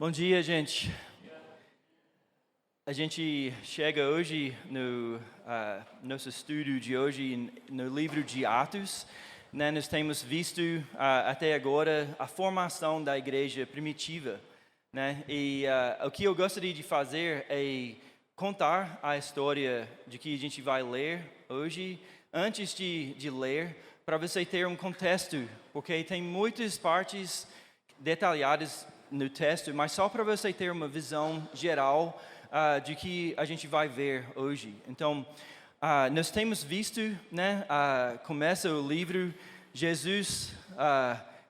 Bom dia, gente. A gente chega hoje no nosso estudo de hoje no livro de Atos. Né? Nós temos visto até agora a formação da igreja primitiva. Né? E o que eu gostaria de fazer é contar a história de que a gente vai ler hoje, antes de ler, para você ter um contexto, porque tem muitas partes detalhadas no texto, mas só para você ter uma visão geral de que a gente vai ver hoje. Então, nós temos visto, né, começa o livro, Jesus,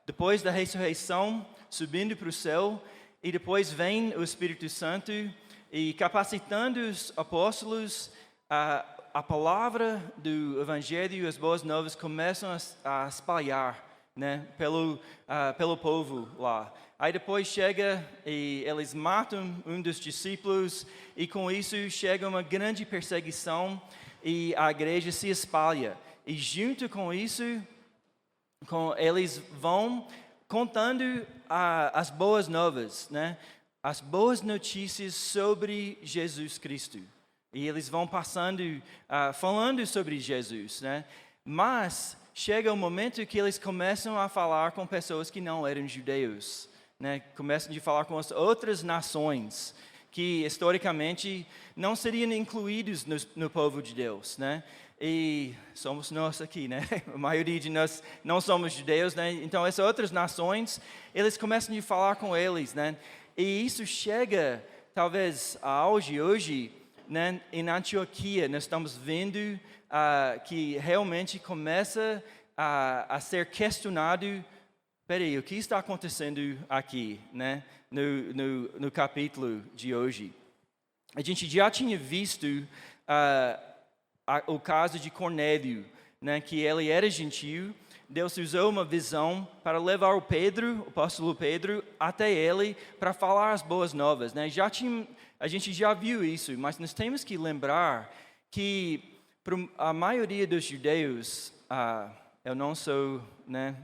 depois da ressurreição, subindo para o céu, e depois vem o Espírito Santo e capacitando os apóstolos, a palavra do Evangelho, as boas novas, começam a espalhar, né, pelo povo lá. Aí depois chega e eles matam um dos discípulos e com isso chega uma grande perseguição e a igreja se espalha. E junto com isso, eles vão contando as boas novas, né? As boas notícias sobre Jesus Cristo. E eles vão passando, falando sobre Jesus, né? Mas chega um momento que eles começam a falar com pessoas que não eram judeus. Né, começam a falar com as outras nações que historicamente não seriam incluídos no povo de Deus, né? E somos nós aqui, né? A maioria de nós não somos judeus, né? Então essas outras nações, eles começam a falar com eles, né? E isso chega talvez a auge hoje, né? Em Antioquia nós estamos vendo que realmente começa a ser questionado. Peraí, o que está acontecendo aqui, né? No capítulo de hoje? A gente já tinha visto o caso de Cornélio, né? Que ele era gentio. Deus usou uma visão para levar o apóstolo Pedro, até ele para falar as boas novas, né? A gente já viu isso, mas nós temos que lembrar que para a maioria dos judeus, eu não sou, né?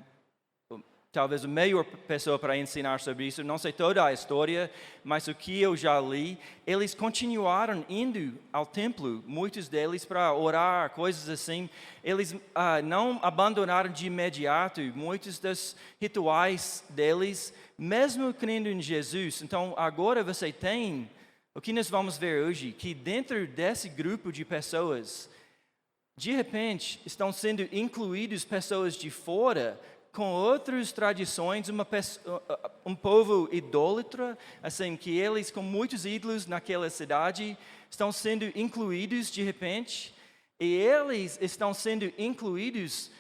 Talvez a melhor pessoa para ensinar sobre isso, não sei toda a história, mas o que eu já li, eles continuaram indo ao templo, muitos deles para orar, coisas assim. Eles não abandonaram de imediato muitos dos rituais deles, mesmo crendo em Jesus. Então agora você tem, o que nós vamos ver hoje, que dentro desse grupo de pessoas, de repente estão sendo incluídos pessoas de fora, com outras tradições, um povo idólatra, assim, que eles com muitos ídolos naquela cidade estão sendo incluídos de repente, e eles estão sendo incluídos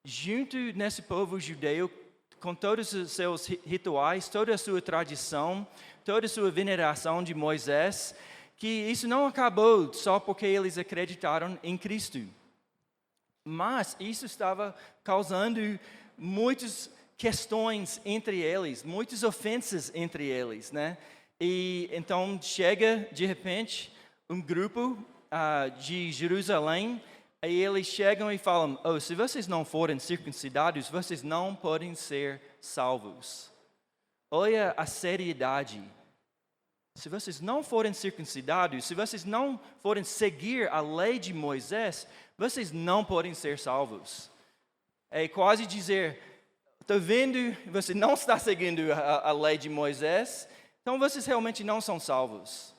junto nesse povo judeu, com todos os seus rituais, toda a sua tradição, toda a sua veneração de Moisés, que isso não acabou só porque eles acreditaram em Cristo. Mas isso estava causando muitas questões entre eles, muitas ofensas entre eles, né? E então chega de repente um grupo de Jerusalém e eles chegam e falam: se vocês não forem circuncidados, vocês não podem ser salvos. Olha a seriedade. Se vocês não forem circuncidados, se vocês não forem seguir a lei de Moisés, vocês não podem ser salvos. É quase dizer, estou vendo, você não está seguindo a lei de Moisés, então vocês realmente não são salvos.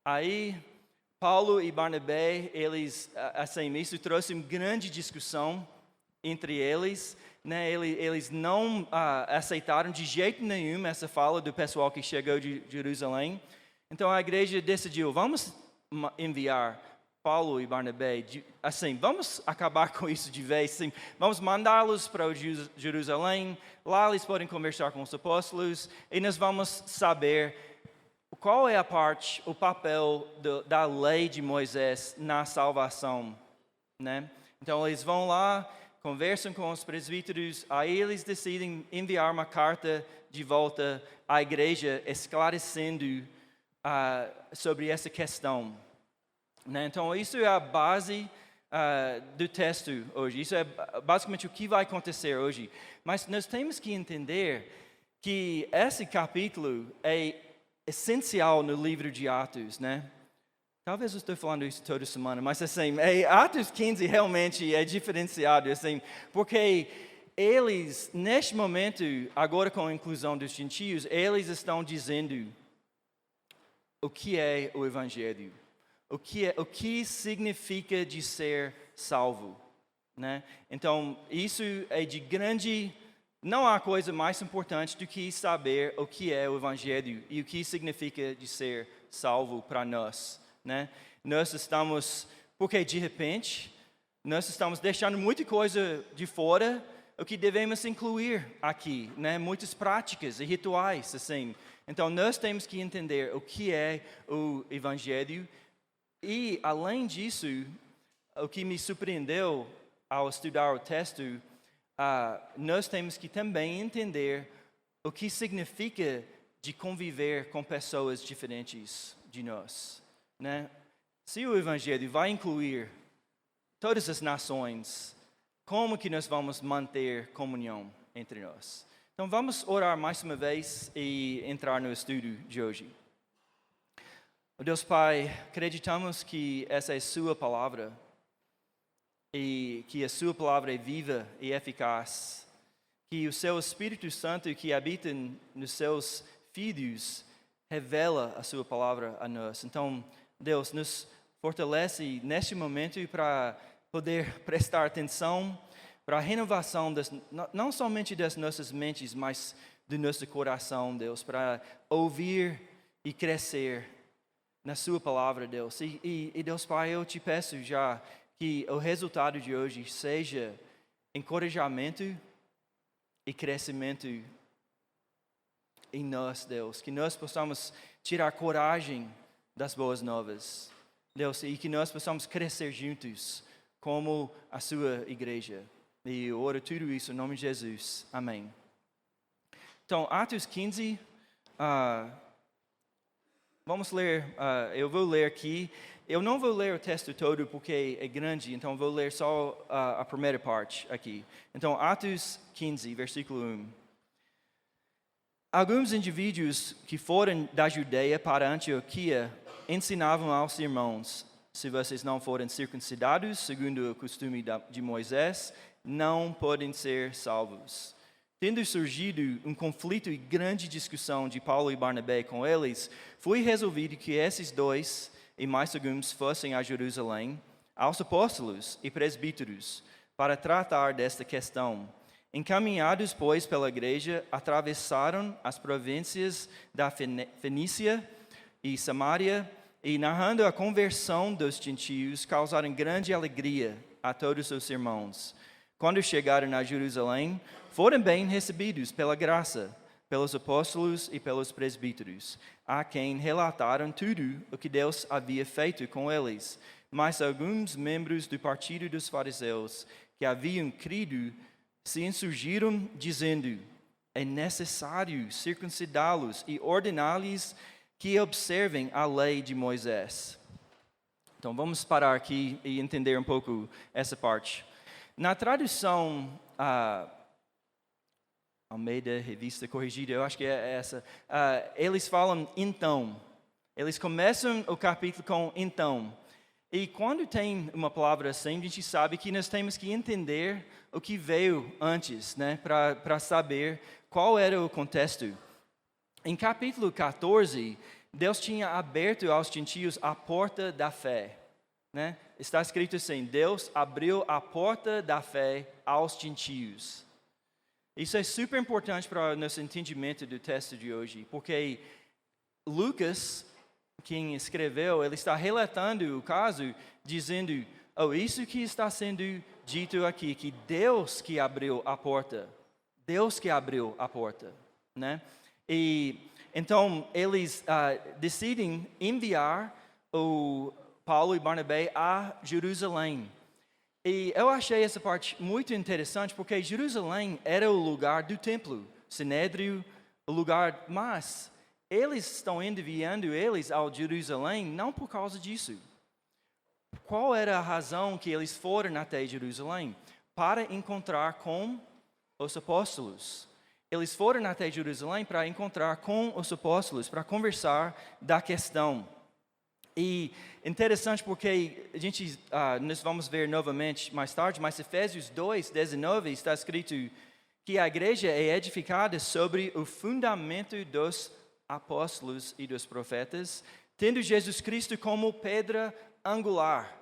Aí, Paulo e Barnabé, eles, assim, isso trouxe uma grande discussão entre eles, né? Eles não aceitaram de jeito nenhum essa fala do pessoal que chegou de Jerusalém. Então a igreja decidiu, vamos enviar Paulo e Barnabé, assim, vamos acabar com isso de vez, assim, vamos mandá-los para Jerusalém, lá eles podem conversar com os apóstolos, e nós vamos saber qual é a parte, o papel da lei de Moisés na salvação, né? Então eles vão lá, conversam com os presbíteros, aí eles decidem enviar uma carta de volta à igreja, esclarecendo sobre essa questão. Então, isso é a base do texto hoje. Isso é basicamente o que vai acontecer hoje. Mas nós temos que entender que esse capítulo é essencial no livro de Atos, né? Talvez eu estou falando isso toda semana, mas assim, Atos 15 realmente é diferenciado, assim, porque eles, neste momento, agora com a inclusão dos gentios, eles estão dizendo o que é o Evangelho, o que significa de ser salvo, né? Então, isso é de grande... Não há coisa mais importante do que saber o que é o Evangelho e o que significa de ser salvo para nós, né? Nós estamos, porque de repente, nós estamos deixando muita coisa de fora, o que devemos incluir aqui, né? Muitas práticas e rituais, assim. Então, nós temos que entender o que é o Evangelho e, além disso, o que me surpreendeu ao estudar o texto, nós temos que também entender o que significa de conviver com pessoas diferentes de nós, né? Se o Evangelho vai incluir todas as nações, como que nós vamos manter comunhão entre nós? Então vamos orar mais uma vez e entrar no estudo de hoje. Deus Pai, acreditamos que essa é sua palavra e que a sua palavra é viva e eficaz, que o seu Espírito Santo que habita nos seus filhos revela a sua palavra a nós. Então, Deus, nos fortalece neste momento para poder prestar atenção para a renovação, não somente das nossas mentes, mas do nosso coração, Deus, para ouvir e crescer na sua palavra, Deus. E Deus Pai, eu te peço já que o resultado de hoje seja encorajamento e crescimento em nós, Deus. Que nós possamos tirar coragem das boas novas, Deus, e que nós possamos crescer juntos como a sua igreja. E eu oro tudo isso em nome de Jesus. Amém. Então, Atos 15, vamos ler, eu vou ler aqui. Eu não vou ler o texto todo porque é grande, então vou ler só a primeira parte aqui. Então, Atos 15, versículo 1. Alguns indivíduos que foram da Judeia para Antioquia ensinavam aos irmãos: se vocês não forem circuncidados, segundo o costume de Moisés, não podem ser salvos. Tendo surgido um conflito e grande discussão de Paulo e Barnabé com eles, foi resolvido que esses dois e mais alguns fossem a Jerusalém, aos apóstolos e presbíteros, para tratar desta questão. Encaminhados, pois, pela igreja, atravessaram as províncias da Fenícia e Samaria, e narrando a conversão dos gentios, causaram grande alegria a todos os irmãos. Quando chegaram a Jerusalém, foram bem recebidos pela graça, pelos apóstolos e pelos presbíteros, a quem relataram tudo o que Deus havia feito com eles. Mas alguns membros do partido dos fariseus que haviam crido se insurgiram, dizendo: é necessário circuncidá-los e ordenar-lhes que observem a lei de Moisés. Então vamos parar aqui e entender um pouco essa parte. Na tradução Almeida, Revista Corrigida, eu acho que é essa, eles falam então. Eles começam o capítulo com então. E quando tem uma palavra assim, a gente sabe que nós temos que entender o que veio antes, né? Para saber qual era o contexto. Em capítulo 14, Deus tinha aberto aos gentios a porta da fé, né? Está escrito assim: Deus abriu a porta da fé aos gentios. Isso é super importante para o nosso entendimento do texto de hoje, porque Lucas, quem escreveu, ele está relatando o caso, dizendo: isso que está sendo dito aqui, que Deus que abriu a porta, né? E então eles decidem enviar o Paulo e Barnabé a Jerusalém. E eu achei essa parte muito interessante, porque Jerusalém era o lugar do templo, Sinédrio, o lugar, mas eles estão enviando eles ao Jerusalém não por causa disso. Qual era a razão que eles foram até Jerusalém? Para encontrar com os apóstolos. eles foram até Jerusalém para encontrar com os apóstolos, para conversar da questão. E interessante porque nós vamos ver novamente mais tarde, mas Efésios 2:19 está escrito que a igreja é edificada sobre o fundamento dos apóstolos e dos profetas, tendo Jesus Cristo como pedra angular.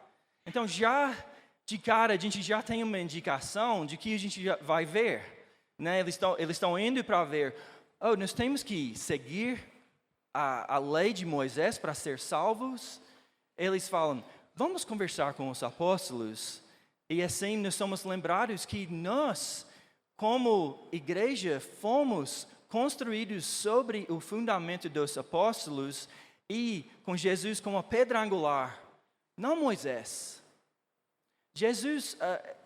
Então, já de cara, a gente já tem uma indicação de que a gente já vai ver. Né? Eles estão indo para ver, nós temos que seguir a lei de Moisés para ser salvos. Eles falam, vamos conversar com os apóstolos. E assim nós somos lembrados que nós, como igreja, fomos construídos sobre o fundamento dos apóstolos e com Jesus como a pedra angular, não Moisés. Jesus,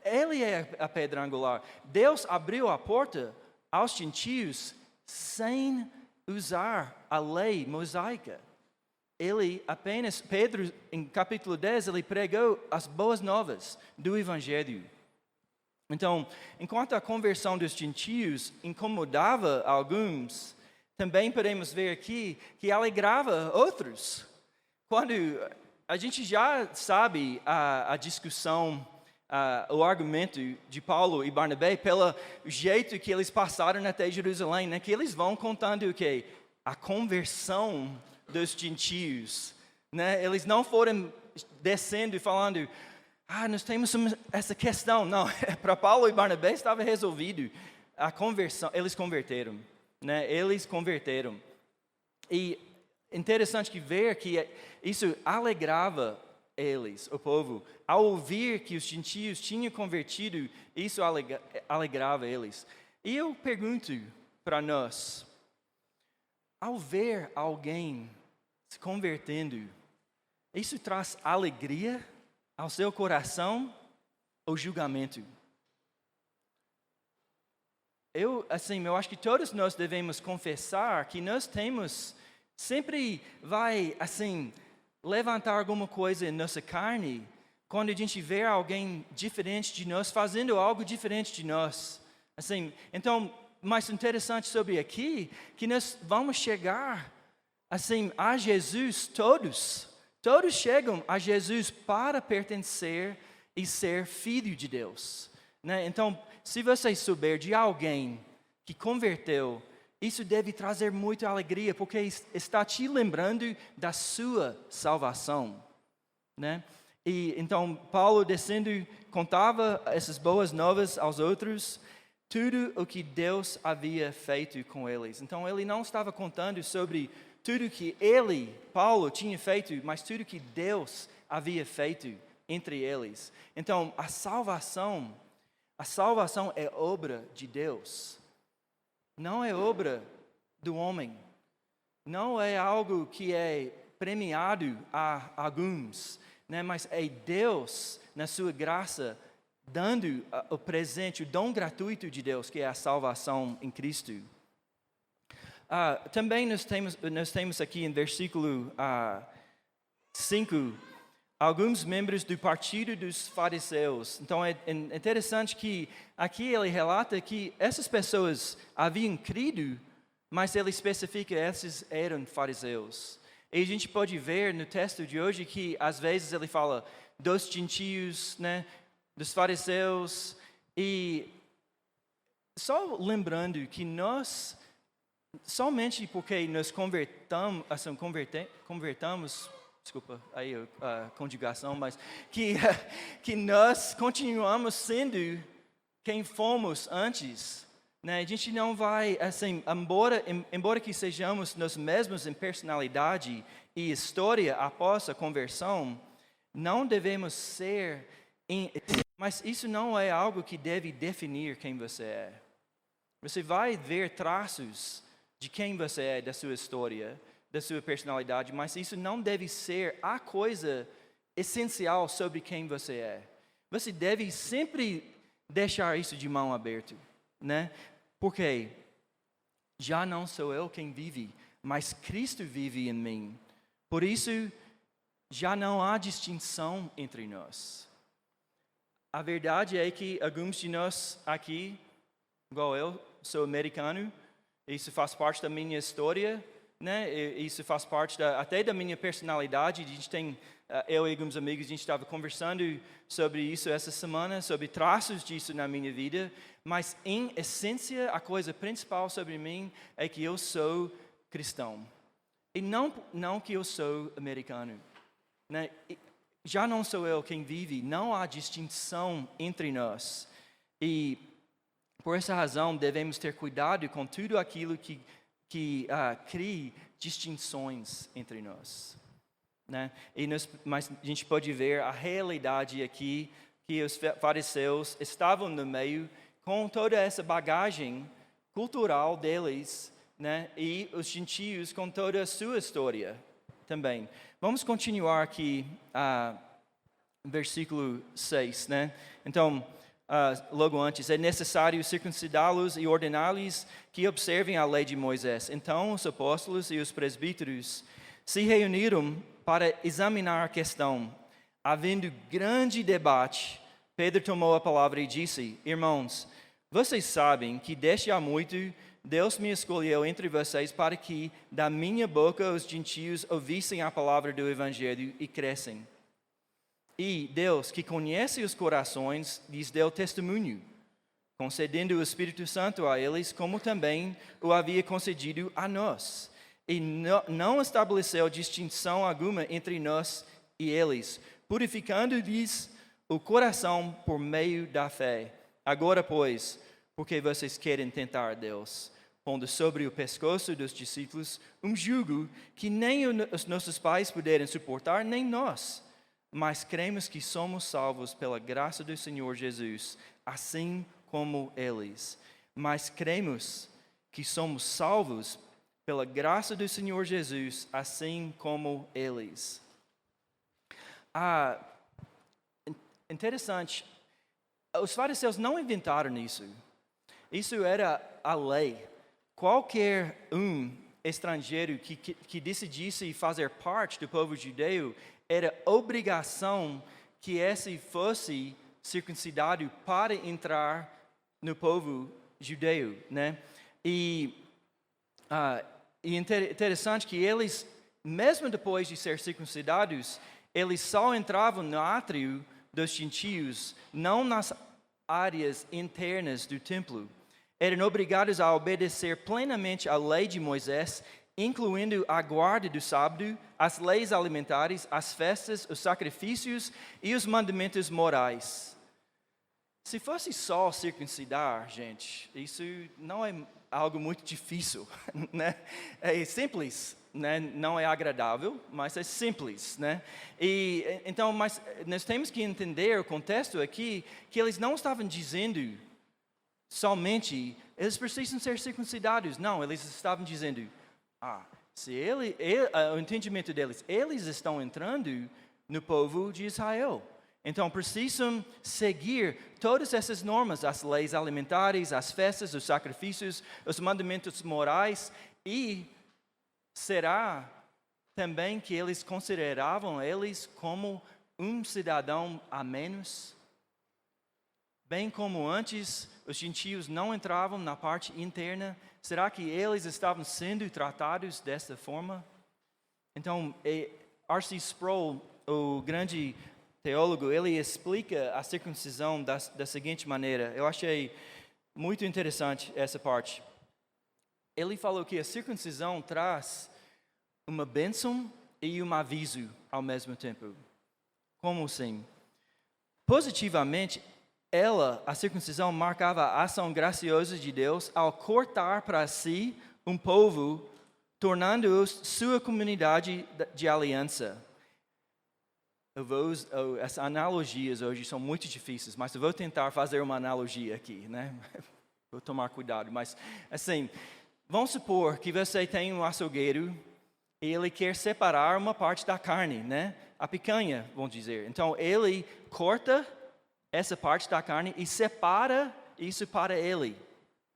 ele é a pedra angular. Deus abriu a porta aos gentios sem usar a lei mosaica. Pedro, em capítulo 10, ele pregou as boas novas do Evangelho. Então, enquanto a conversão dos gentios incomodava alguns, também podemos ver aqui que alegrava outros. Quando a gente já sabe a discussão, o argumento de Paulo e Barnabé pelo jeito que eles passaram até Jerusalém, né? Que eles vão contando o quê? A conversão dos gentios, né? Eles não foram descendo e falando, nós temos essa questão. Não, para Paulo e Barnabé estava resolvido. A conversão, eles converteram, né? Eles converteram. E interessante que ver que isso alegrava eles, o povo. Ao ouvir que os gentios tinham convertido, isso alegrava eles. E eu pergunto para nós, ao ver alguém se convertendo, isso traz alegria ao seu coração ou julgamento? Eu acho que todos nós devemos confessar que nós temos, sempre vai, levantar alguma coisa em nossa carne, quando a gente vê alguém diferente de nós, fazendo algo diferente de nós. Então, mais interessante sobre aqui, que nós vamos chegar a Jesus, todos chegam a Jesus para pertencer e ser filho de Deus, né? Então, se você souber de alguém que converteu, isso deve trazer muita alegria, porque está te lembrando da sua salvação, né? E então, Paulo descendo, contava essas boas novas aos outros, tudo o que Deus havia feito com eles. Então, ele não estava contando sobre tudo que Paulo, tinha feito, mas tudo que Deus havia feito entre eles. Então, a salvação é obra de Deus. Não é obra do homem. Não é algo que é premiado a alguns, né? Mas é Deus, na sua graça, dando o presente, o dom gratuito de Deus, que é a salvação em Cristo. Também nós temos aqui em versículo 5, alguns membros do partido dos fariseus. Então é interessante que aqui ele relata que essas pessoas haviam crido, mas ele especifica que esses eram fariseus. E a gente pode ver no texto de hoje que às vezes ele fala dos gentios, né, dos fariseus, e só lembrando que nós, somente porque nós convertamos, desculpa aí a conjugação, mas que nós continuamos sendo quem fomos antes, né? A gente não vai, embora que sejamos nós mesmos em personalidade e história após a conversão, não devemos ser, mas isso não é algo que deve definir quem você é. Você vai ver traços de quem você é, da sua história, da sua personalidade, mas isso não deve ser a coisa essencial sobre quem você é. Você deve sempre deixar isso de mão aberta, né? Porque já não sou eu quem vive, mas Cristo vive em mim. Por isso, já não há distinção entre nós. A verdade é que alguns de nós aqui, igual eu, sou americano, isso faz parte da minha história, né? Isso faz parte até da minha personalidade. A gente tem, eu e alguns amigos, a gente estava conversando sobre isso essa semana, sobre traços disso na minha vida, mas em essência, a coisa principal sobre mim é que eu sou cristão. E não que eu sou americano, né? Já não sou eu quem vive, não há distinção entre nós. E por essa razão devemos ter cuidado com tudo aquilo que cria distinções entre nós, né? Mas a gente pode ver a realidade aqui, que os fariseus estavam no meio com toda essa bagagem cultural deles, né? E os gentios com toda a sua história também. Vamos continuar aqui, versículo 6, né? Então, logo antes, é necessário circuncidá-los e ordenar-lhes que observem a lei de Moisés. Então, os apóstolos e os presbíteros se reuniram para examinar a questão. Havendo grande debate, Pedro tomou a palavra e disse: Irmãos, vocês sabem que desde há muito Deus me escolheu entre vocês para que da minha boca os gentios ouvissem a palavra do Evangelho e crescem. E Deus, que conhece os corações, lhes deu testemunho, concedendo o Espírito Santo a eles, como também o havia concedido a nós. E não estabeleceu distinção alguma entre nós e eles, purificando-lhes o coração por meio da fé. Agora, pois, porque vocês querem tentar Deus, pondo sobre o pescoço dos discípulos um jugo que nem os nossos pais puderam suportar, nem nós. Mas cremos que somos salvos pela graça do Senhor Jesus, assim como eles. Mas cremos que somos salvos pela graça do Senhor Jesus, assim como eles. Interessante, os fariseus não inventaram isso. Isso era a lei. Qualquer estrangeiro que decidisse fazer parte do povo judeu, era obrigação que esse fosse circuncidado para entrar no povo judeu, né? E interessante que eles, mesmo depois de ser circuncidados, eles só entravam no átrio dos gentios, não nas áreas internas do templo. Eram obrigados a obedecer plenamente à lei de Moisés, incluindo a guarda do sábado, as leis alimentares, as festas, os sacrifícios e os mandamentos morais. Se fosse só circuncidar, gente, isso não é algo muito difícil, né? É simples, né? Não é agradável, mas é simples, né? E então, mas nós temos que entender o contexto aqui, que eles não estavam dizendo somente eles precisam ser circuncidados. Não, eles estavam dizendo: o entendimento deles, eles estão entrando no povo de Israel. Então precisam seguir todas essas normas, as leis alimentares, as festas, os sacrifícios, os mandamentos morais. E será também que eles consideravam eles como um cidadão a menos? Bem como antes, os gentios não entravam na parte interna. Será que eles estavam sendo tratados dessa forma? Então, R.C. Sproul, o grande teólogo, ele explica a circuncisão da seguinte maneira. Eu achei muito interessante essa parte. Ele falou que a circuncisão traz uma bênção e um aviso ao mesmo tempo. Como assim? Positivamente, a circuncisão marcava a ação graciosa de Deus ao cortar para si um povo, tornando-os sua comunidade de aliança. As analogias hoje são muito difíceis, mas eu vou tentar fazer uma analogia aqui, né? Vou tomar cuidado, mas assim, vamos supor que você tem um açougueiro e ele quer separar uma parte da carne, né? A picanha, vamos dizer. Então, ele corta essa parte da carne e separa isso para ele,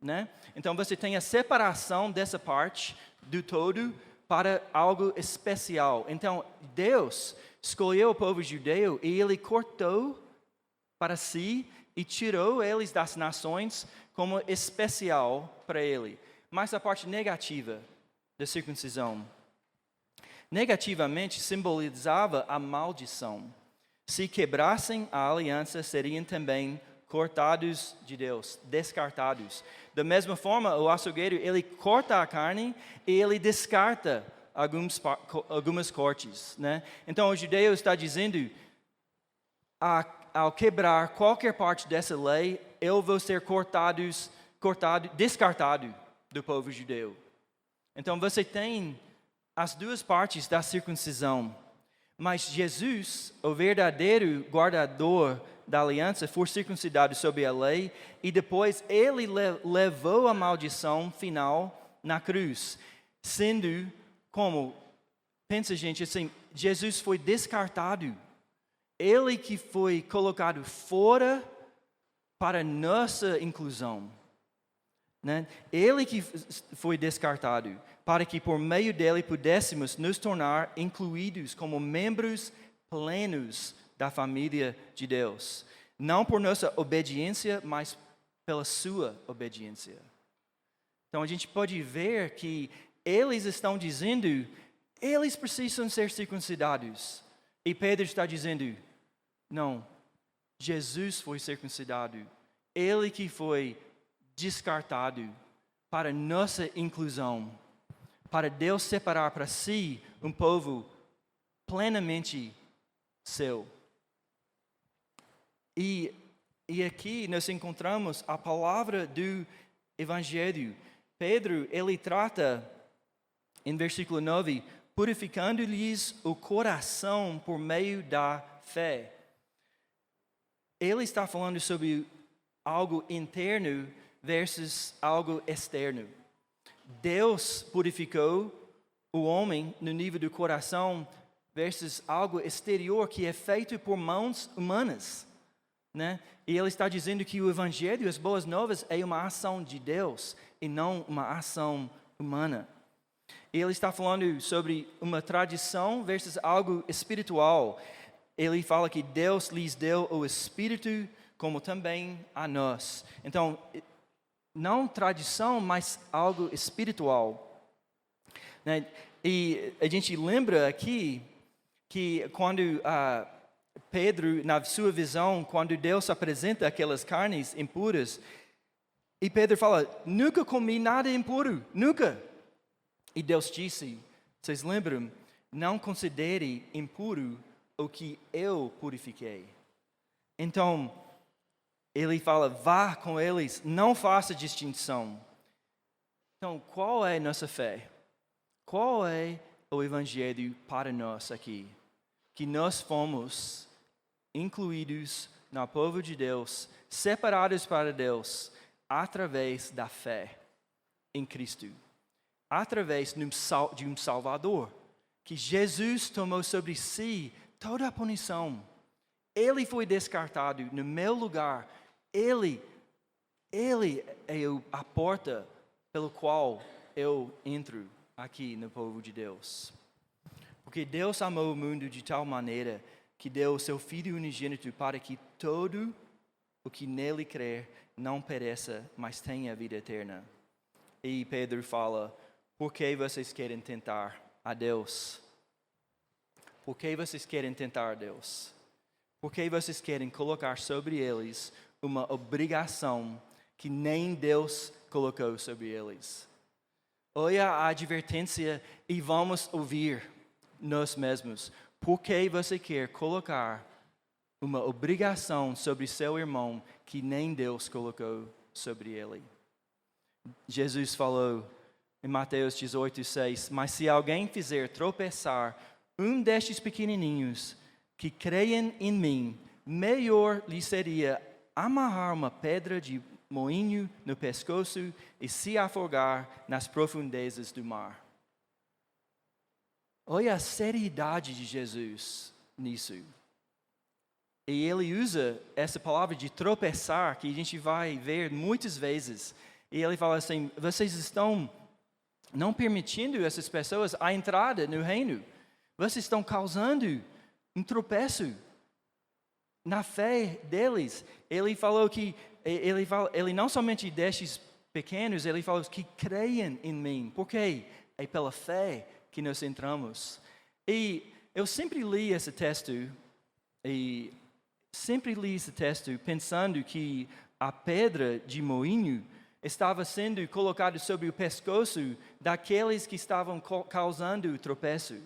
né? Então você tem a separação dessa parte do todo para algo especial. Então Deus escolheu o povo judeu e ele cortou para si e tirou eles das nações como especial para ele. Mas a parte negativa da circuncisão, negativamente simbolizava a maldição. Se quebrassem a aliança, seriam também cortados de Deus, descartados. Da mesma forma, o açougueiro, ele corta a carne e ele descarta algumas cortes, né? Então, o judeu está dizendo, ao quebrar qualquer parte dessa lei, eu vou ser descartado do povo judeu. Então, você tem as duas partes da circuncisão. Mas Jesus, o verdadeiro guardador da aliança, foi circuncidado sob a lei e depois ele levou a maldição final na cruz. Sendo como, pensa gente assim, Jesus foi descartado. Ele que foi colocado fora para nossa inclusão. Né? Ele que foi descartado para que por meio dele pudéssemos nos tornar incluídos como membros plenos da família de Deus. Não por nossa obediência, mas pela sua obediência. Então a gente pode ver que eles estão dizendo, eles precisam ser circuncidados. E Pedro está dizendo, não, Jesus foi circuncidado. Ele que foi descartado para nossa inclusão, para Deus separar para si um povo plenamente seu. E aqui nós encontramos a palavra do Evangelho. Pedro, ele trata, em versículo 9, purificando-lhes o coração por meio da fé. Ele está falando sobre algo interno versus algo externo. Deus purificou o homem no nível do coração versus algo exterior que é feito por mãos humanas, né? E ele está dizendo que o Evangelho, as boas novas, é uma ação de Deus e não uma ação humana. E ele está falando sobre uma tradição versus algo espiritual. Ele fala que Deus lhes deu o Espírito como também a nós. Então, não tradição, mas algo espiritual. Né? E a gente lembra aqui que quando Pedro, na sua visão, quando Deus apresenta aquelas carnes impuras, e Pedro fala, nunca comi nada impuro, nunca. E Deus disse, vocês lembram? Não considere impuro o que eu purifiquei. Então, ele fala, vá com eles, não faça distinção. Então, qual é a nossa fé? Qual é o Evangelho para nós aqui? Que nós fomos incluídos no povo de Deus, separados para Deus, através da fé em Cristo. Através de um Salvador, que Jesus tomou sobre si toda a punição. Ele foi descartado no meu lugar. Ele é a porta pelo qual eu entro aqui no povo de Deus. Porque Deus amou o mundo de tal maneira que deu o seu Filho unigênito para que todo o que nele crer não pereça, mas tenha a vida eterna. E Pedro fala, por que vocês querem tentar a Deus? Por que vocês querem tentar a Deus? Por que vocês querem colocar sobre eles uma obrigação que nem Deus colocou sobre eles? Olha a advertência e vamos ouvir nós mesmos. Por que você quer colocar uma obrigação sobre seu irmão que nem Deus colocou sobre ele? Jesus falou em Mateus 18:6, mas se alguém fizer tropeçar um destes pequenininhos que creem em mim, melhor lhe seria amarrar uma pedra de moinho no pescoço e se afogar nas profundezas do mar. Olha a seriedade de Jesus nisso. E ele usa essa palavra de tropeçar, que a gente vai ver muitas vezes. E ele fala assim, vocês estão não permitindo essas pessoas a entrada no reino. Vocês estão causando um tropeço na fé deles. Ele falou que ele não somente destes pequenos, ele fala que creiam em mim. Por quê? É pela fé que nós entramos. E eu sempre li esse texto pensando que a pedra de moinho estava sendo colocada sobre o pescoço daqueles que estavam causando o tropeço.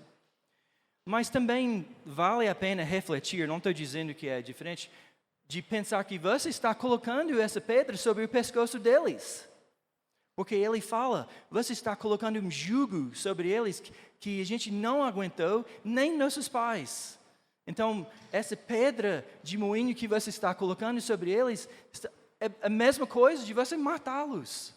Mas também vale a pena refletir, não estou dizendo que é diferente, de pensar que você está colocando essa pedra sobre o pescoço deles. Porque ele fala, você está colocando um jugo sobre eles que a gente não aguentou, nem nossos pais. Então, essa pedra de moinho que você está colocando sobre eles, é a mesma coisa de você matá-los.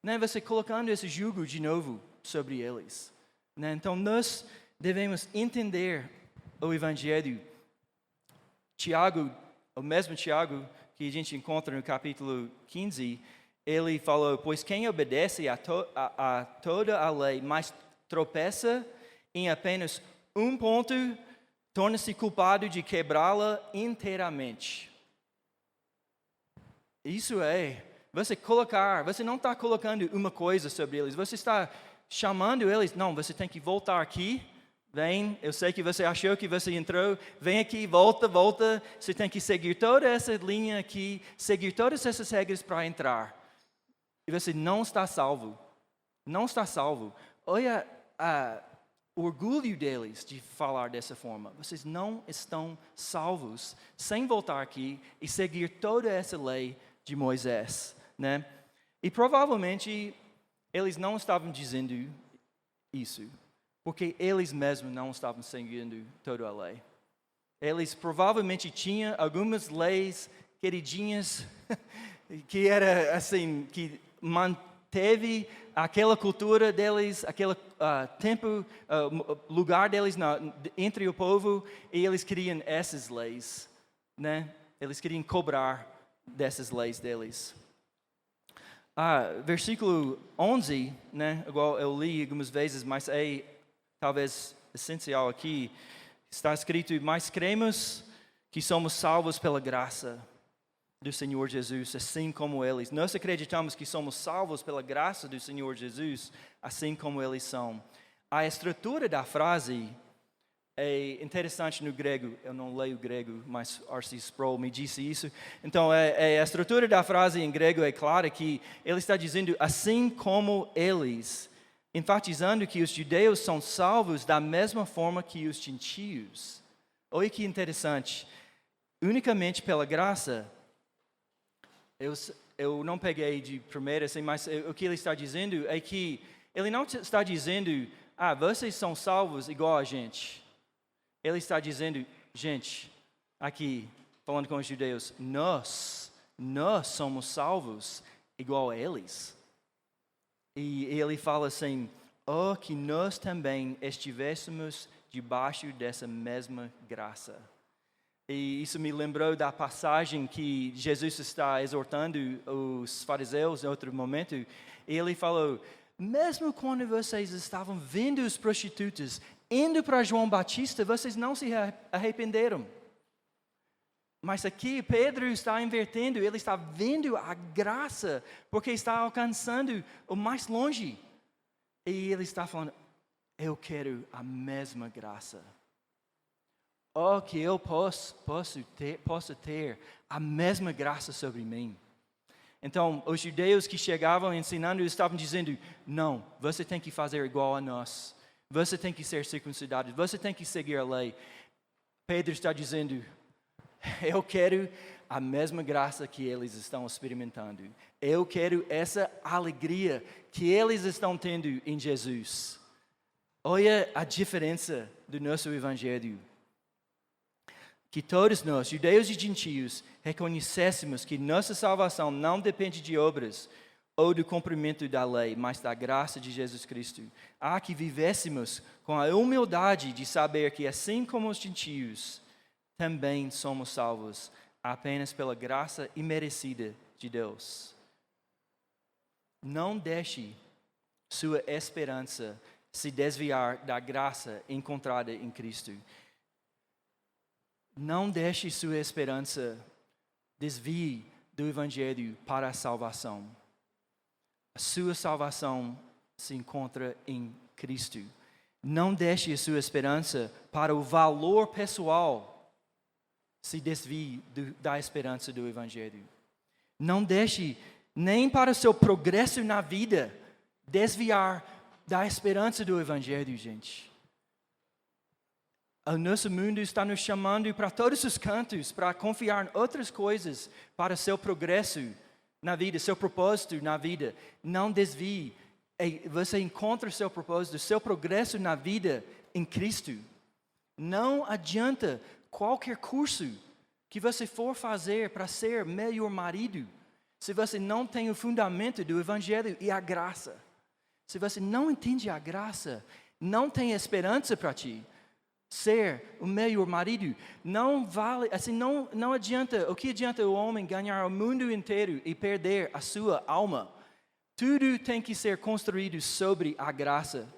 Né? Você colocando esse jugo de novo sobre eles. Né? Então, nós devemos entender o Evangelho. Tiago, o mesmo Tiago que a gente encontra no capítulo 15, ele falou, pois quem obedece a toda a lei, mas tropeça em apenas um ponto, torna-se culpado de quebrá-la inteiramente. Isso é, você não está colocando uma coisa sobre eles, você está chamando eles, não, você tem que voltar aqui, vem, eu sei que você achou que você entrou, vem aqui, volta, você tem que seguir toda essa linha aqui, seguir todas essas regras para entrar. E você não está salvo. Não está salvo. Olha o orgulho deles de falar dessa forma. Vocês não estão salvos sem voltar aqui e seguir toda essa lei de Moisés. Né? E provavelmente eles não estavam dizendo isso, porque eles mesmos não estavam seguindo toda a lei. Eles provavelmente tinham algumas leis queridinhas que era assim, que manteve aquela cultura deles, aquele tempo, lugar deles entre o povo, e eles queriam essas leis, né? Eles queriam cobrar dessas leis deles. Versículo 11, né? Igual eu li algumas vezes, mas é talvez essencial aqui. Está escrito, mas cremos que somos salvos pela graça do Senhor Jesus, assim como eles. Nós acreditamos que somos salvos pela graça do Senhor Jesus, assim como eles são. A estrutura da frase é interessante no grego. Eu não leio grego, mas R.C. Sproul me disse isso. Então, a estrutura da frase em grego é clara que ele está dizendo assim como eles, enfatizando que os judeus são salvos da mesma forma que os gentios. Olha que interessante. Unicamente pela graça. Eu não peguei de primeira, assim, mas o que ele está dizendo é que ele não está dizendo, vocês são salvos igual a gente. Ele está dizendo, gente, aqui, falando com os judeus, nós somos salvos igual a eles. E ele fala assim, que nós também estivéssemos debaixo dessa mesma graça. E isso me lembrou da passagem que Jesus está exortando os fariseus em outro momento. E ele falou, mesmo quando vocês estavam vendo os prostitutos indo para João Batista, vocês não se arrependeram. Mas aqui Pedro está invertendo, ele está vendo a graça, porque está alcançando o mais longe. E ele está falando, eu quero a mesma graça. Que eu posso ter a mesma graça sobre mim. Então, os judeus que chegavam ensinando estavam dizendo, não, você tem que fazer igual a nós. Você tem que ser circuncidado, você tem que seguir a lei. Pedro está dizendo, eu quero a mesma graça que eles estão experimentando. Eu quero essa alegria que eles estão tendo em Jesus. Olha a diferença do nosso evangelho. Que todos nós, judeus e gentios, reconhecêssemos que nossa salvação não depende de obras ou do cumprimento da lei, mas da graça de Jesus Cristo. Que vivêssemos com a humildade de saber que, assim como os gentios, também somos salvos apenas pela graça imerecida de Deus. Não deixe sua esperança se desviar da graça encontrada em Cristo. Não deixe sua esperança desvie do Evangelho para a salvação. A sua salvação se encontra em Cristo. Não deixe a sua esperança para o valor pessoal se desvie da esperança do Evangelho. Não deixe nem para o seu progresso na vida desviar da esperança do Evangelho, gente. O nosso mundo está nos chamando para todos os cantos para confiar em outras coisas para o seu progresso na vida, seu propósito na vida. Não desvie. Você encontra o seu propósito, o seu progresso na vida em Cristo. Não adianta qualquer curso que você for fazer para ser melhor marido, se você não tem o fundamento do Evangelho e a graça. Se você não entende a graça, não tem esperança para ti ser o melhor marido. Não vale, assim, não adianta. O que adianta o homem ganhar o mundo inteiro e perder a sua alma? Tudo tem que ser construído sobre a graça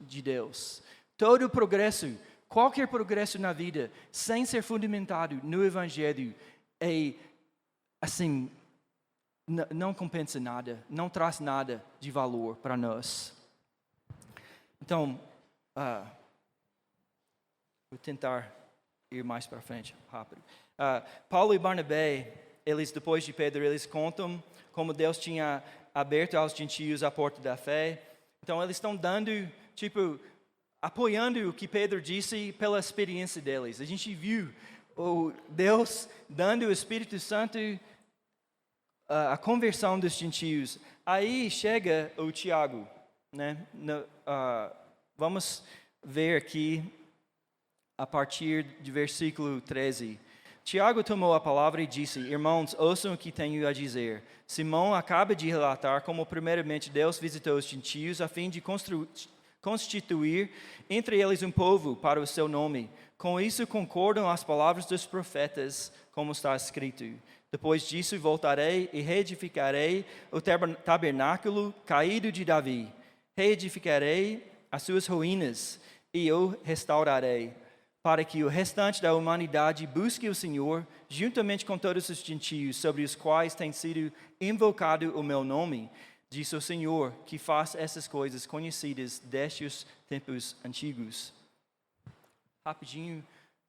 de Deus. Todo progresso, qualquer progresso na vida, sem ser fundamentado no Evangelho, é assim, não compensa nada, não traz nada de valor para nós. Então, vou tentar ir mais para frente, rápido. Paulo e Barnabé, eles depois de Pedro, eles contam como Deus tinha aberto aos gentios a porta da fé. Então, eles estão dando, apoiando o que Pedro disse pela experiência deles. A gente viu o Deus dando o Espírito Santo, a conversão dos gentios. Aí chega o Tiago, né? Vamos ver aqui a partir do versículo 13. Tiago tomou a palavra e disse: Irmãos, ouçam o que tenho a dizer. Simão acaba de relatar como primeiramente Deus visitou os gentios a fim de constituir entre eles um povo para o seu nome. Com isso concordam as palavras dos profetas, como está escrito. Depois disso voltarei e reedificarei o tabernáculo caído de Davi. Reedificarei as suas ruínas e o restaurarei, para que o restante da humanidade busque o Senhor, juntamente com todos os gentios sobre os quais tem sido invocado o meu nome, diz o Senhor, que faz essas coisas conhecidas desde os tempos antigos. Rapidinho,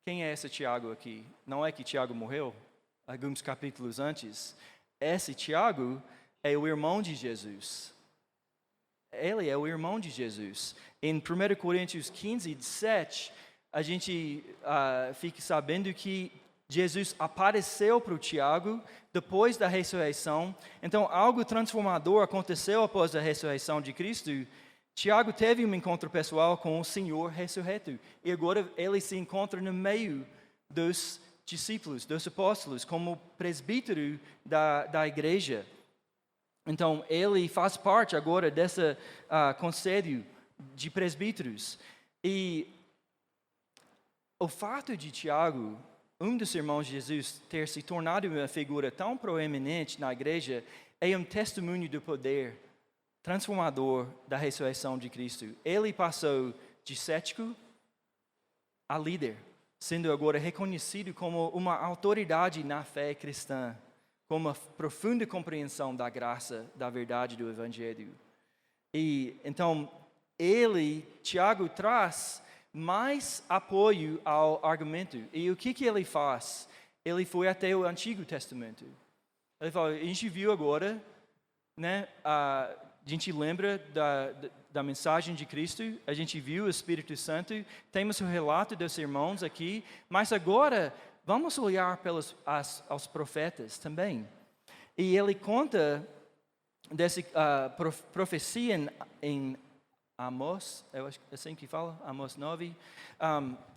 quem é esse Tiago aqui? Não é que Tiago morreu alguns capítulos antes? Esse Tiago é o irmão de Jesus. Ele é o irmão de Jesus. Em 1 Coríntios 15, 7, a gente fica sabendo que Jesus apareceu para o Tiago depois da ressurreição. Então, algo transformador aconteceu após a ressurreição de Cristo. Tiago teve um encontro pessoal com o Senhor ressurreto. E agora ele se encontra no meio dos discípulos, dos apóstolos, como presbítero da igreja. Então, ele faz parte agora desse conselho de presbíteros. E o fato de Tiago, um dos irmãos de Jesus, ter se tornado uma figura tão proeminente na igreja, é um testemunho do poder transformador da ressurreição de Cristo. Ele passou de cético a líder, sendo agora reconhecido como uma autoridade na fé cristã, com uma profunda compreensão da graça, da verdade do Evangelho. E então, Tiago, traz mais apoio ao argumento. E o que ele faz? Ele foi até o Antigo Testamento. Ele fala, a gente viu agora, né, a gente lembra da mensagem de Cristo, a gente viu o Espírito Santo, temos o relato dos irmãos aqui, mas agora vamos olhar aos profetas também. E ele conta dessa profecia em Amós, eu acho que é assim que fala, Amós 9,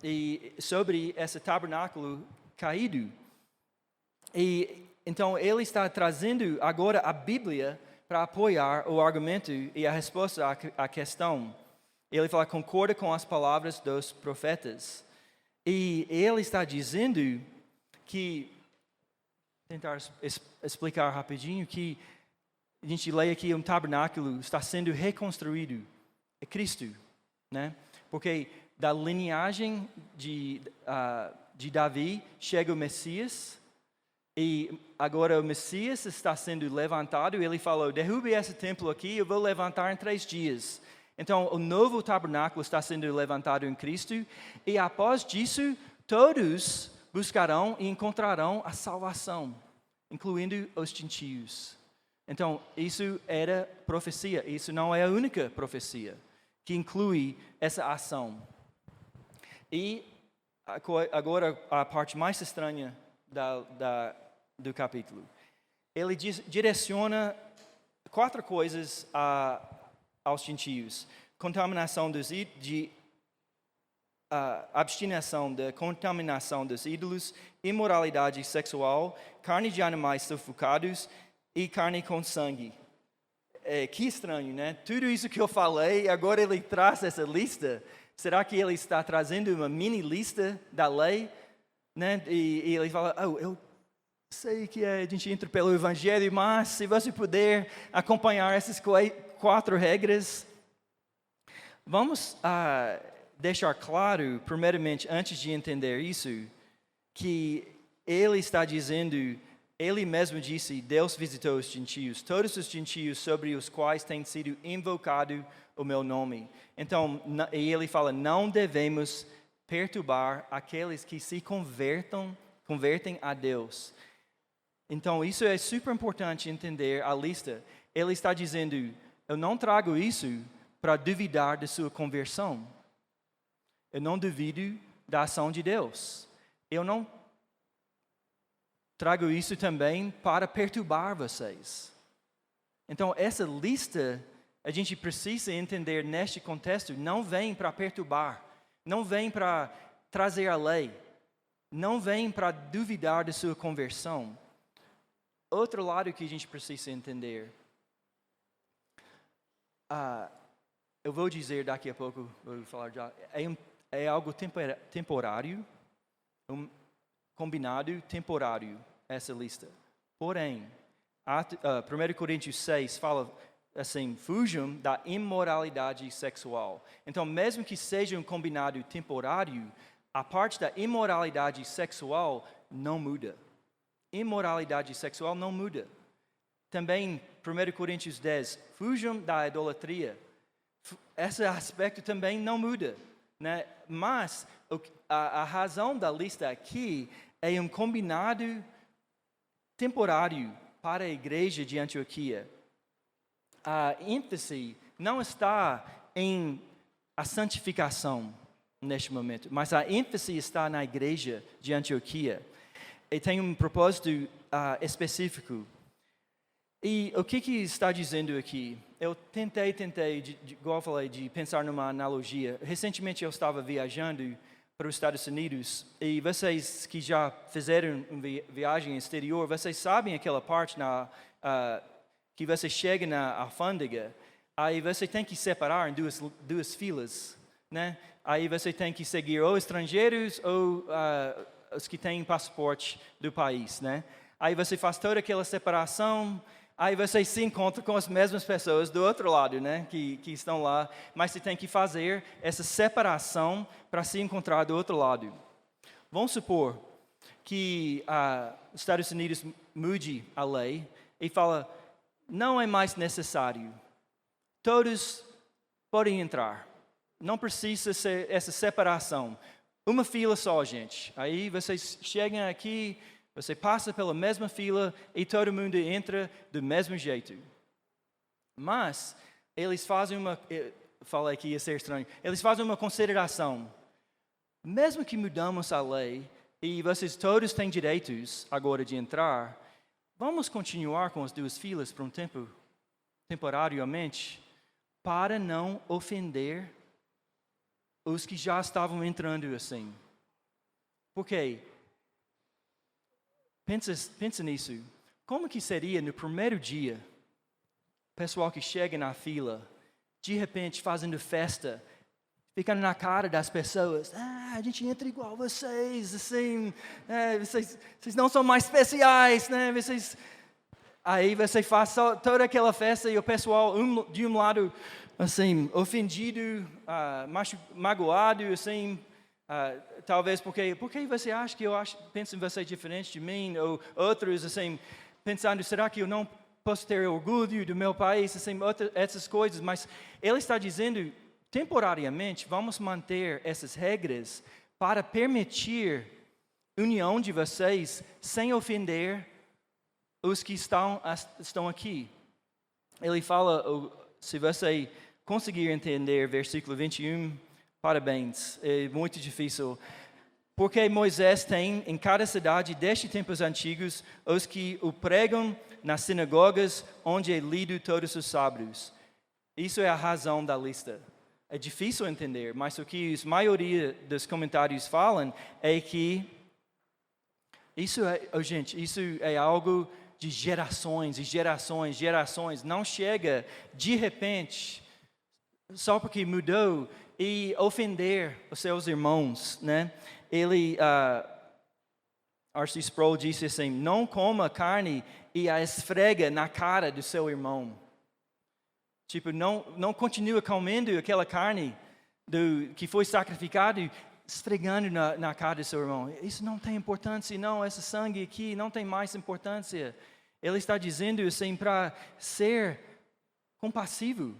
e sobre esse tabernáculo caído. E então ele está trazendo agora a Bíblia para apoiar o argumento e a resposta à questão. Ele fala, concorda com as palavras dos profetas. E ele está dizendo que, tentar explicar rapidinho, que a gente lê aqui um tabernáculo está sendo reconstruído. É Cristo, né? Porque da linhagem de Davi chega o Messias, E agora o Messias está sendo levantado e ele falou, derrube esse templo aqui, eu vou levantar em 3 dias. Então, o novo tabernáculo está sendo levantado em Cristo e após disso, todos buscarão e encontrarão a salvação, incluindo os gentios. Então, isso era profecia, isso não é a única profecia que inclui essa ação. E agora a parte mais estranha do capítulo. Ele direciona 4 coisas aos gentios. Contaminação abstinação da contaminação dos ídolos, imoralidade sexual, carne de animais sufocados e carne com sangue. Que estranho, né? Tudo isso que eu falei, agora ele traz essa lista. Será que ele está trazendo uma mini lista da lei? Né? E ele fala, eu sei que a gente entra pelo Evangelho, mas se você puder acompanhar essas 4 regras, vamos deixar claro, primeiramente, antes de entender isso, que ele está dizendo, ele mesmo disse, Deus visitou os gentios, todos os gentios sobre os quais tem sido invocado o meu nome. Então, e ele fala, não devemos perturbar aqueles que se convertem a Deus. Então, isso é super importante entender a lista. Ele está dizendo, eu não trago isso para duvidar da sua conversão. Eu não duvido da ação de Deus. Eu não trago isso também para perturbar vocês. Então, essa lista, a gente precisa entender neste contexto, não vem para perturbar, não vem para trazer a lei, não vem para duvidar da sua conversão. Outro lado que a gente precisa entender, eu vou dizer daqui a pouco, vou falar já, é algo temporário, combinado temporário, essa lista. Porém, 1 Coríntios 6 fala assim, fujam da imoralidade sexual. Então, mesmo que seja um combinado temporário, a parte da imoralidade sexual não muda. Imoralidade sexual não muda. Também, 1 Coríntios 10, fujam da idolatria. Esse aspecto também não muda, né? Mas a razão da lista aqui é um combinado temporário para a igreja de Antioquia. A ênfase não está em a santificação neste momento, mas a ênfase está na igreja de Antioquia. E tem um propósito específico. E o que está dizendo aqui? Eu tentei, igual eu falei, de pensar numa analogia. Recentemente eu estava viajando para os Estados Unidos e vocês que já fizeram uma viagem exterior, vocês sabem aquela parte que você chega na alfândega, aí você tem que separar em duas filas, né? Aí você tem que seguir ou estrangeiros ou os que têm passaporte do país, né? Aí você faz toda aquela separação, aí você se encontra com as mesmas pessoas do outro lado, né? Que estão lá, mas você tem que fazer essa separação para se encontrar do outro lado. Vamos supor que os Estados Unidos mude a lei e fala, não é mais necessário, todos podem entrar, não precisa ser essa separação. Uma fila só, gente. Aí vocês chegam aqui, você passa pela mesma fila e todo mundo entra do mesmo jeito. Mas eles fazem falei que ia ser estranho, eles fazem uma consideração. Mesmo que mudamos a lei e vocês todos têm direitos agora de entrar, vamos continuar com as 2 filas por um tempo, temporariamente, para não ofender os que já estavam entrando assim. Por quê? Pensa nisso. Como que seria no primeiro dia, o pessoal que chega na fila, de repente fazendo festa, ficando na cara das pessoas, a gente entra igual vocês, assim, vocês não são mais especiais, né? Aí você faz toda aquela festa e o pessoal de um lado, assim, ofendido, magoado, assim, Talvez porque você acha que penso em você diferente de mim, ou outros assim, pensando, será que eu não posso ter orgulho do meu país, assim, essas coisas, mas ele está dizendo, temporariamente, vamos manter essas regras para permitir a união de vocês sem ofender os que estão aqui. Ele fala, se você conseguir entender versículo 21, parabéns, é muito difícil. Porque Moisés tem em cada cidade desde tempos antigos os que o pregam nas sinagogas onde é lido todos os sábados. Isso é a razão da lista. É difícil entender, mas o que a maioria dos comentários falam é que isso é algo de gerações e gerações, gerações. Não chega de repente, só porque mudou, e ofender os seus irmãos, né? R.C. Sproul disse assim, não coma carne e a esfrega na cara do seu irmão. Tipo, não continue comendo aquela carne que foi sacrificado, esfregando na cara do seu irmão. Isso não tem importância, não, esse sangue aqui não tem mais importância. Ele está dizendo assim para ser compassivo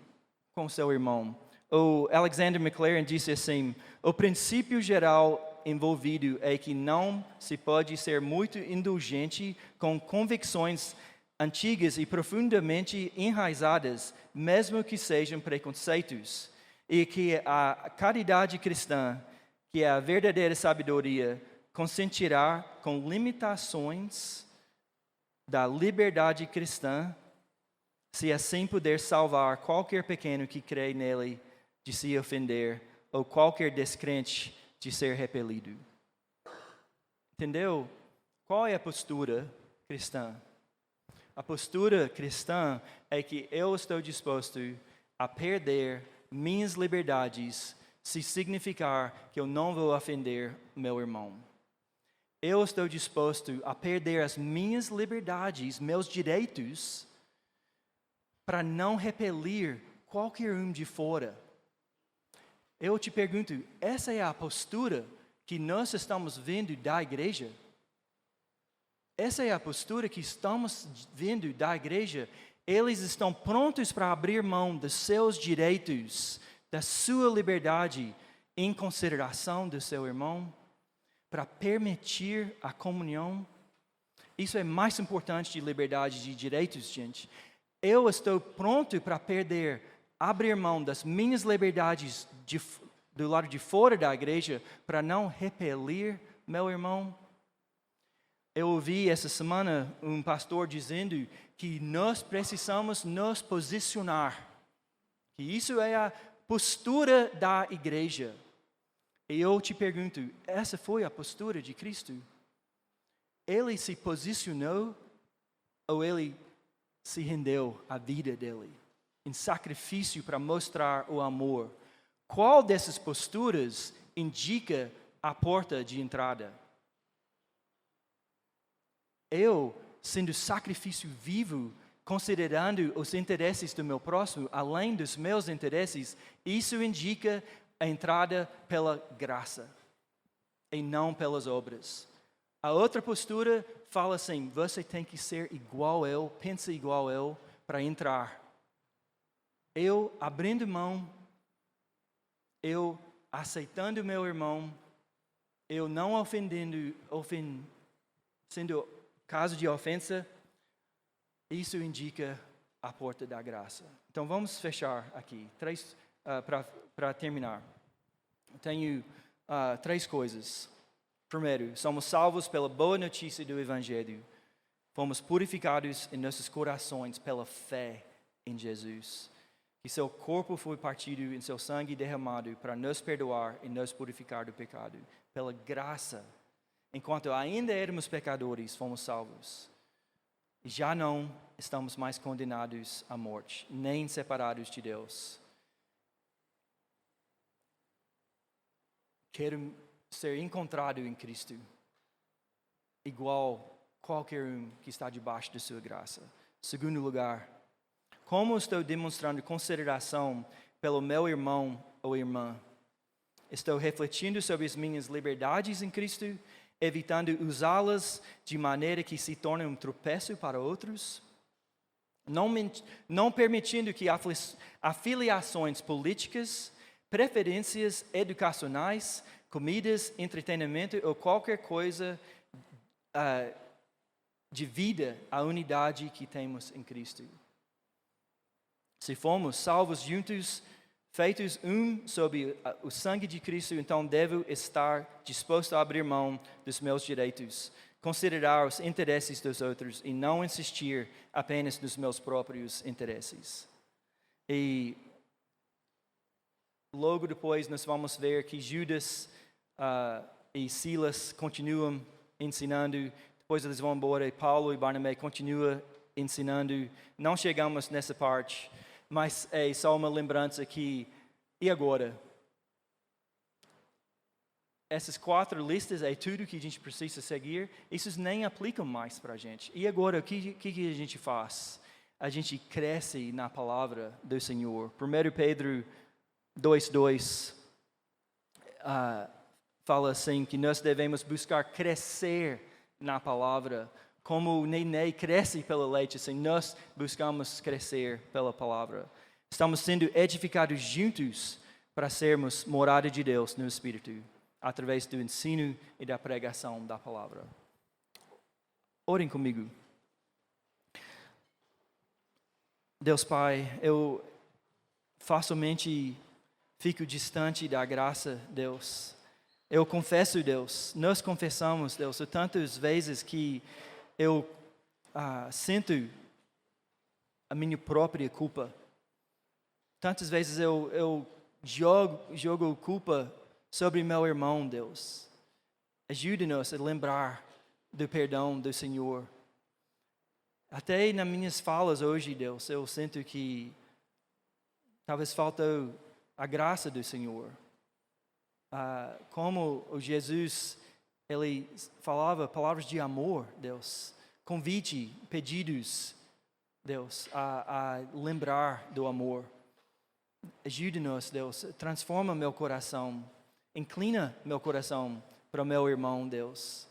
com o seu irmão. O Alexander McLaren disse assim, o princípio geral envolvido é que não se pode ser muito indulgente com convicções antigas e profundamente enraizadas, mesmo que sejam preconceitos, e que a caridade cristã, que é a verdadeira sabedoria, consentirá com limitações da liberdade cristã, se assim puder salvar qualquer pequeno que crê nele de se ofender, ou qualquer descrente de ser repelido. Entendeu? Qual é a postura cristã? A postura cristã é que eu estou disposto a perder minhas liberdades se significar que eu não vou ofender meu irmão. Eu estou disposto a perder as minhas liberdades, meus direitos, para não repelir qualquer um de fora. Eu te pergunto, essa é a postura que nós estamos vendo da igreja? Essa é a postura que estamos vendo da igreja? Eles estão prontos para abrir mão dos seus direitos, da sua liberdade, em consideração do seu irmão, para permitir a comunhão? Isso é mais importante de liberdade de direitos, gente. Eu estou pronto para abrir mão das minhas liberdades do lado de fora da igreja para não repelir meu irmão. Eu ouvi essa semana um pastor dizendo que nós precisamos nos posicionar, que isso é a postura da igreja. E eu te pergunto, essa foi a postura de Cristo? Ele se posicionou ou ele se rendeu à vida dele em sacrifício para mostrar o amor? Qual dessas posturas indica a porta de entrada? Eu, sendo sacrifício vivo, considerando os interesses do meu próximo, além dos meus interesses, isso indica a entrada pela graça e não pelas obras. A outra postura fala assim, você tem que ser igual eu, pensa igual eu, para entrar. Eu abrindo mão, eu aceitando o meu irmão, eu não sendo caso de ofensa, isso indica a porta da graça. Então vamos fechar aqui, para terminar. Tenho 3 coisas. Primeiro, somos salvos pela boa notícia do Evangelho. Fomos purificados em nossos corações pela fé em Jesus. Que seu corpo foi partido e seu sangue derramado para nos perdoar e nos purificar do pecado. Pela graça, enquanto ainda éramos pecadores, fomos salvos. E já não estamos mais condenados à morte, nem separados de Deus. Quero ser encontrado em Cristo, igual qualquer um que está debaixo de sua graça. Segundo lugar, como estou demonstrando consideração pelo meu irmão ou irmã? Estou refletindo sobre as minhas liberdades em Cristo, evitando usá-las de maneira que se tornem um tropeço para outros? Não permitindo que afiliações políticas, preferências educacionais, comidas, entretenimento ou qualquer coisa divida a unidade que temos em Cristo. Se fomos salvos juntos, feitos um sob o sangue de Cristo, então devo estar disposto a abrir mão dos meus direitos, considerar os interesses dos outros e não insistir apenas nos meus próprios interesses. E logo depois nós vamos ver que Judas e Silas continuam ensinando. Depois eles vão embora e Paulo e Barnabé continuam ensinando. Não chegamos nessa parte, mas é só uma lembrança aqui. E agora? Essas 4 listas é tudo que a gente precisa seguir. Esses nem aplicam mais para a gente. E agora, o que a gente faz? A gente cresce na palavra do Senhor. 1 Pedro 2:2 fala assim, que nós devemos buscar crescer na palavra. Como o neném cresce pela leite, assim, nós buscamos crescer pela palavra. Estamos sendo edificados juntos para sermos morada de Deus no Espírito, através do ensino e da pregação da palavra. Orem comigo. Deus Pai, eu facilmente fico distante da graça, Deus. Eu confesso, Deus, nós confessamos, Deus, tantas vezes que eu sinto a minha própria culpa. Tantas vezes eu jogo culpa sobre meu irmão, Deus. Ajude-nos a lembrar do perdão do Senhor. Até nas minhas falas hoje, Deus, eu sinto que talvez faltou a graça do Senhor. Como o Jesus, ele falava palavras de amor, Deus. Convite, pedidos, Deus, a lembrar do amor. Ajude-nos, Deus, transforma meu coração, inclina meu coração para o meu irmão, Deus.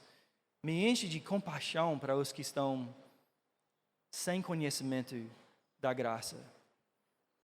Me enche de compaixão para os que estão sem conhecimento da graça.